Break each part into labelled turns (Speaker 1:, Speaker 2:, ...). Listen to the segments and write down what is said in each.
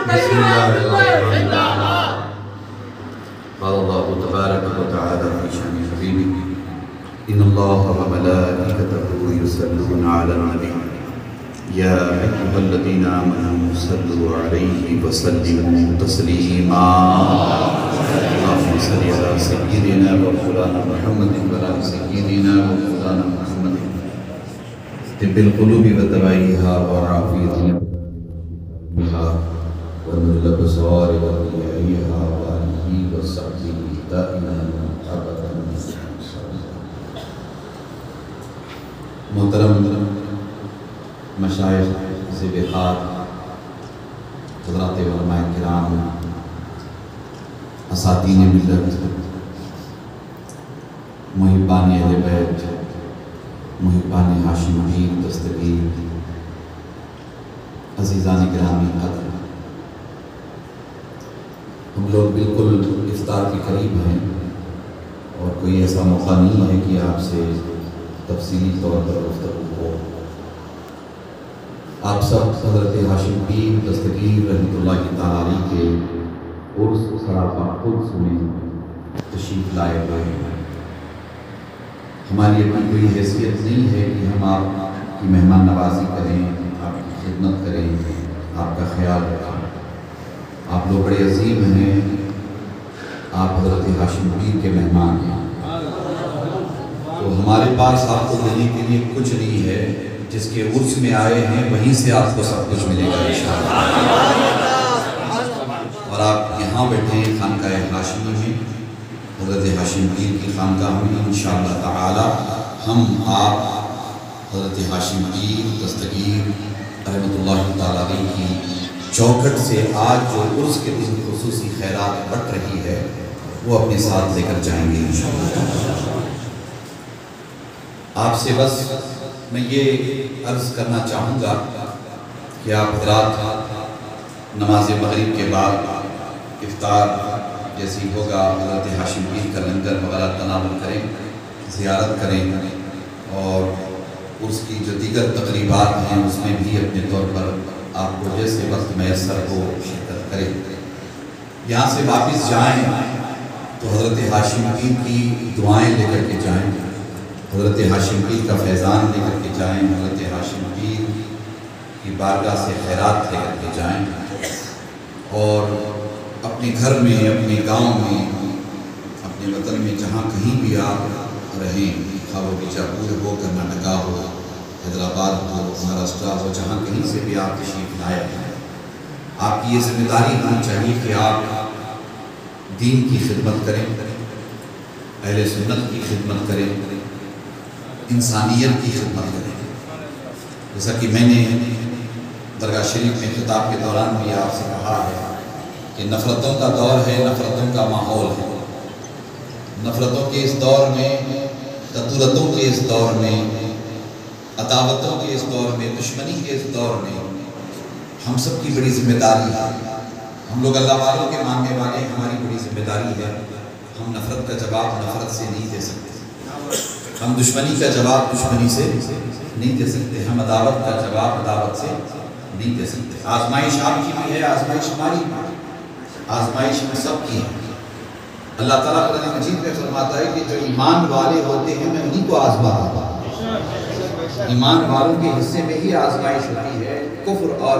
Speaker 1: بسم الله الرحمن الرحيم. قال الله تبارك وتعالى في شأن حبيبه إن الله وملائكته يصلون على النبي يا أيها الذين آمنوا صلوا عليه وسلموا تسليما. اللهم صل على سيدنا ومولانا محمد وعلى سيدنا ومولانا محمد طب القلوب ودوائها وعافيتها ونور الأبصار وضيائها وآله وصحبه دائما أبدا. محترم مشائخ ذبیحات، حضرات علماء کرام، اساتین ملت، محبان اہل بیت، محبان ہاشمی دستگیر، عزیزان گرامی قدر، ہم لوگ بالکل افطار کے قریب ہیں اور کوئی ایسا موقع نہیں ہے کہ آپ سے تفصیلی طور پر گفتگو ہو. آپ سب حضرت ہاشم پیر دستگیر رحمۃ اللہ تعالیٰ علیہ کے عرس سراپا قدس میں تشریف لائے ہوئے ہیں. ہماری اپنی کوئی حیثیت نہیں ہے کہ ہم آپ کی مہمان نوازی کریں، آپ کی خدمت کریں، آپ کا خیال رکھیں. آپ لوگ بڑے عظیم ہیں، آپ حضرت ہاشم پیر کے مہمان ہیں، تو ہمارے پاس آپ کو دینے کے لیے کچھ نہیں ہے. جس کے عرس میں آئے ہیں وہیں سے آپ کو سب کچھ ملے گا انشاءاللہ. اور آپ یہاں بیٹھے ہیں خانقاہ ہاشمی میں، حضرت ہاشم پیر کی خانقاہ میں. انشاءاللہ تعالی ہم آپ حضرت ہاشم پیر دستگیر رحمۃ اللہ تعالیٰ علیہ کی چوکھٹ سے آج جو عرس کے دن خصوصی خیرات بٹ رہی ہے وہ اپنے ساتھ لے کر جائیں گے انشاءاللہ. آپ سے بس میں یہ عرض کرنا چاہوں گا کہ آپ حضرات نماز مغرب کے بعد افطار جیسی ہوگا حضرت ہاشم پیر کا لنگر وغیرہ تناول کریں، زیارت کریں، اور اس کی جو دیگر تقریبات ہیں اس میں بھی اپنے طور پر آپ کو جیسے وقت میسر ہو شرکت کریں. یہاں سے واپس جائیں تو حضرت ہاشم پیر کی دعائیں لے کر کے جائیں، حضرت ہاشم پیر کا فیضان لے کر کے جائیں، حضرت ہاشم پیر کی بارگاہ سے خیرات لے کر کے جائیں، اور اپنے گھر میں، اپنے گاؤں میں، اپنے وطن میں جہاں کہیں بھی آپ رہیں، خواہ وہ بیجاپور ہو، کرناٹکا ہو، حیدرآباد ہو، مہاراشٹرا ہو، جہاں کہیں سے بھی آپ تشریف لائے ہیں، آپ کی یہ ذمہ داری ہونی چاہیے کہ آپ دین کی خدمت کریں، اہل سنت کی خدمت کریں، انسانیت کی خدمت کریں. جیسا کہ میں نے درگاہ شریف میں خطاب کے دوران بھی آپ سے کہا ہے کہ نفرتوں کا دور ہے، نفرتوں کا ماحول ہے. نفرتوں کے اس دور میں، کدورتوں کے اس دور میں، عداوتوں کے اس دور میں، دشمنی کے اس دور میں ہم سب کی بڑی ذمہ داری ہے. ہم لوگ اللہ والوں کے ماننے والے، ہماری بڑی ذمہ داری ہے. ہم نفرت کا جواب نفرت سے نہیں دے سکتے، ہم دشمنی کا جواب دشمنی سے نہیں دے سکتے، ہم عداوت کا جواب عداوت سے نہیں دے سکتے. آزمائش آپ کی بھی ہے، آزمائش ہماری بھی ہے، آزمائش ہم سب کی ہے. اللہ تعالیٰ قرآن مجید میں فرماتا ہے کہ جو ایمان والے ہوتے ہیں میں انہیں کو آزماتا ہوں. ایمان والوں کے حصے میں ہی آزمائش ہوتی ہے. کفر اور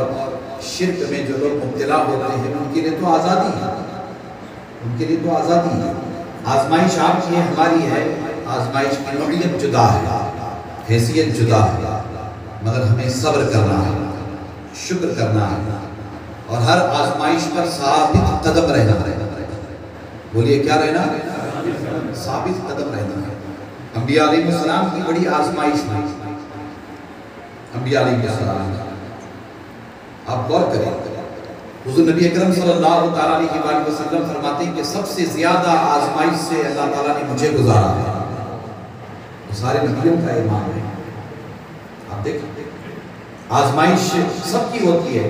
Speaker 1: شرک میں جو لوگ مبتلا ہوتے ہیں ان کے لیے تو آزادی ہے، ان کے لیے تو آزادی ہے. آزمائش آپ کی ہے، ہماری ہے. آزمائش کی نوعیت جدا ہے، حیثیت جدا ہے، مگر ہمیں صبر کرنا ہے، شکر کرنا ہے، اور ہر آزمائش پر ثابت قدم رہنا ہے. بولیے کیا رہنا؟ ثابت قدم رہنا ہے. انبیاء علیہ السلام کی بڑی آزمائش ہے. انبیاء علیہ السلام آپ غور کریں، حضور نبی اکرم صلی اللہ تعالیٰ علیہ وآلہ وسلم فرماتے ہیں کہ سب سے زیادہ آزمائش سے اللہ تعالیٰ نے مجھے گزارا ہے. سارے نبیوں کا ایمان ہے. آپ دیکھیں آزمائش سب کی ہوتی ہے.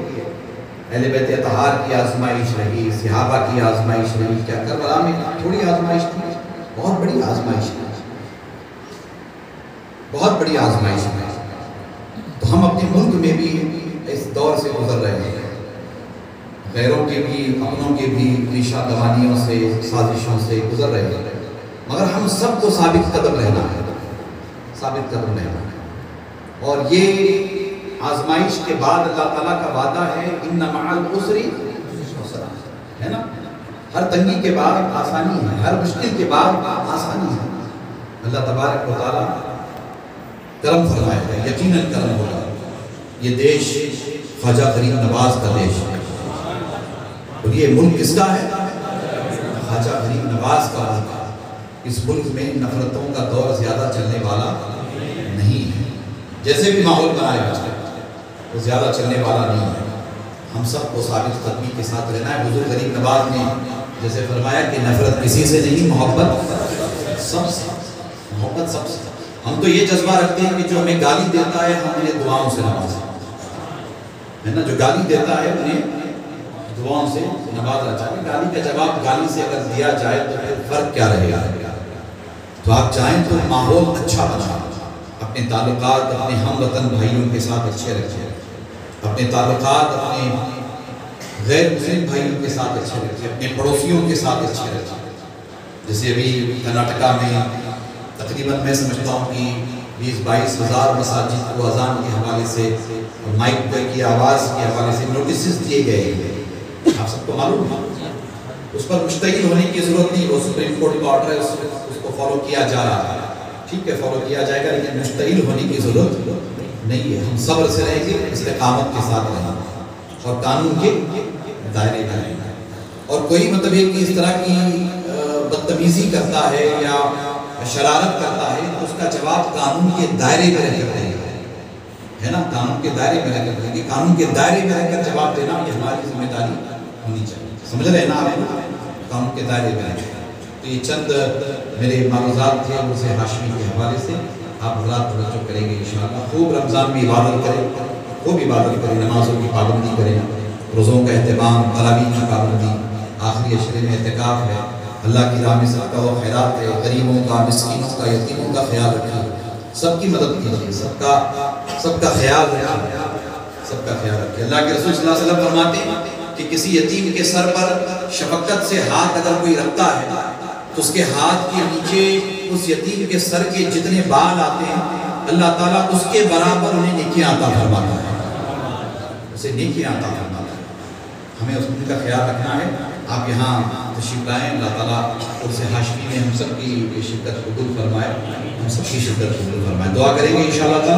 Speaker 1: اہل بیت اطہار کی آزمائش رہی، صحابہ کی آزمائش رہی. کیا کربلا میں تھوڑی آزمائش تھی؟ بہت بڑی آزمائش ہے، بہت بڑی آزمائش ہے. تو ہم اپنے ملک میں بھی اس دور سے گزر رہے ہیں. غیروں کے بھی اپنوں کے بھی ریشہ دوانیوں سے سازشوں سے گزر رہے ہیں، مگر ہم سب کو ثابت قدم رہنا ہے، ثابت قدم رہنا ہے۔ اور یہ آزمائش کے بعد اللہ تعالیٰ کا وعدہ ہے ان مع العسر یسرا، ہے نا؟ ہر تنگی کے بعد آسانی ہے، ہر مشکل کے بعد آسانی ہے۔ اللہ تبارک و تعالیٰ کرم فرمائے گا، یقیناً کرم ہوگا۔ یہ دیش خواجہ غریب نواز کا دیش ہے، اور یہ ملک کس کا ہے؟ خواجہ غریب نواز کا ملک ہے۔ اس ملک میں نفرتوں کا دور زیادہ چلنے والا نہیں ہے، جیسے بھی ماحول بنایا جائے وہ زیادہ چلنے والا نہیں ہے۔ ہم سب کو ثابت قدمی کے ساتھ رہنا ہے۔ حضور غریب نواز نے جیسے فرمایا کہ نفرت کسی سے نہیں، محبت سب سے، محبت سب سے۔ ہم تو یہ جذبہ رکھتے ہیں کہ جو ہمیں گالی دیتا ہے ہم انہیں دعاؤں سے نوازیں، ہے نا؟ جو گالی دیتا ہے انہیں دعاؤں سے نوازا جائے۔ گالی کا جواب گالی سے اگر دیا جائے تو پھر فرق کیا رہے گا؟ تو آپ چاہیں تو ماحول اچھا بنا، اپنے تعلقات اپنے ہم وطن بھائیوں کے ساتھ اچھے رکھیں، اپنے تعلقات اپنے غیر مسلم بھائیوں کے ساتھ اچھے رکھیں، اپنے پڑوسیوں کے ساتھ اچھے رکھیں۔ جیسے ابھی کرناٹکا میں تقریباً میں سمجھتا ہوں کہ 20-22 ہزار مساجد کو اذان کے حوالے سے اور مائک کی آواز کے حوالے سے نوٹسز دیے گئے ہیں، آپ سب کو معلوم ہے۔ اس پر مشتعل ہونے کی ضرورت نہیں، وہ سپریم کورٹ کا آرڈر ہے، اس کو فالو کیا جا رہا ہے، ٹھیک ہے، فالو کیا جائے گا، لیکن مشتعل ہونے کی ضرورت نہیں ہے۔ ہم صبر سے رہیں گے، استقامت کے ساتھ رہیں گے اور قانون کے دائرے میں رہیں گے۔ اور کوئی مطلب ہے کہ اس طرح کی بدتمیزی کرتا ہے یا شرارت کرتا ہے تو اس کا جواب قانون کے دائرے میں رہ کر دیں گے، ہے نا؟ قانون کے دائرے میں رہ کر دیں گے۔ قانون کے دائرے میں رہ کر جواب دینا یہ ہماری ذمہ داری ہونی چاہیے، سمجھ رہے ہیں نا آپ؟ قانون کے دائرے میں رہ کر۔ تو یہ چند میرے معروضات تھے اسے ہاشمی کے حوالے سے، آپ حضرات توجہ کریں گے انشاءاللہ۔ خوب رمضان میں عبادت کریں، خوب عبادت کریں، نمازوں کی پابندی کریں، روزوں کا اہتمام، تراویح کی پابندی، آخری عشرے میں اعتکاف ہے، اللہ کی راہ میں صدقہ و خیرات ہے، غریبوں کا، مسکینوں کا، یتیموں کا خیال رکھیں، سب کی مدد کیجیے، سب کا خیال رکھیں، سب کا خیال رکھیں۔ اللہ کے رسول صلی اللہ علیہ وسلم فرماتے ہیں کہ کسی یتیم کے سر پر شفقت سے ہاتھ اگر کوئی رکھتا ہے تو اس کے ہاتھ کے نیچے اس یتیم کے سر کے جتنے بال آتے ہیں اللہ تعالیٰ اس کے برابر انہیں نیکیاں عطا فرماتا ہے، اسے نیکیاں عطا فرماتا ہے۔ ہمیں اس ان کا خیال رکھنا ہے۔ آپ یہاں تشریف لائیں، اللہ تعالیٰ اس ہاشمی میں ہم سب کی شرکت قبول فرمائے، ہم سب کی شرکت قبول فرمائے۔ دعا کریں گے انشاءاللہ تعالیٰ۔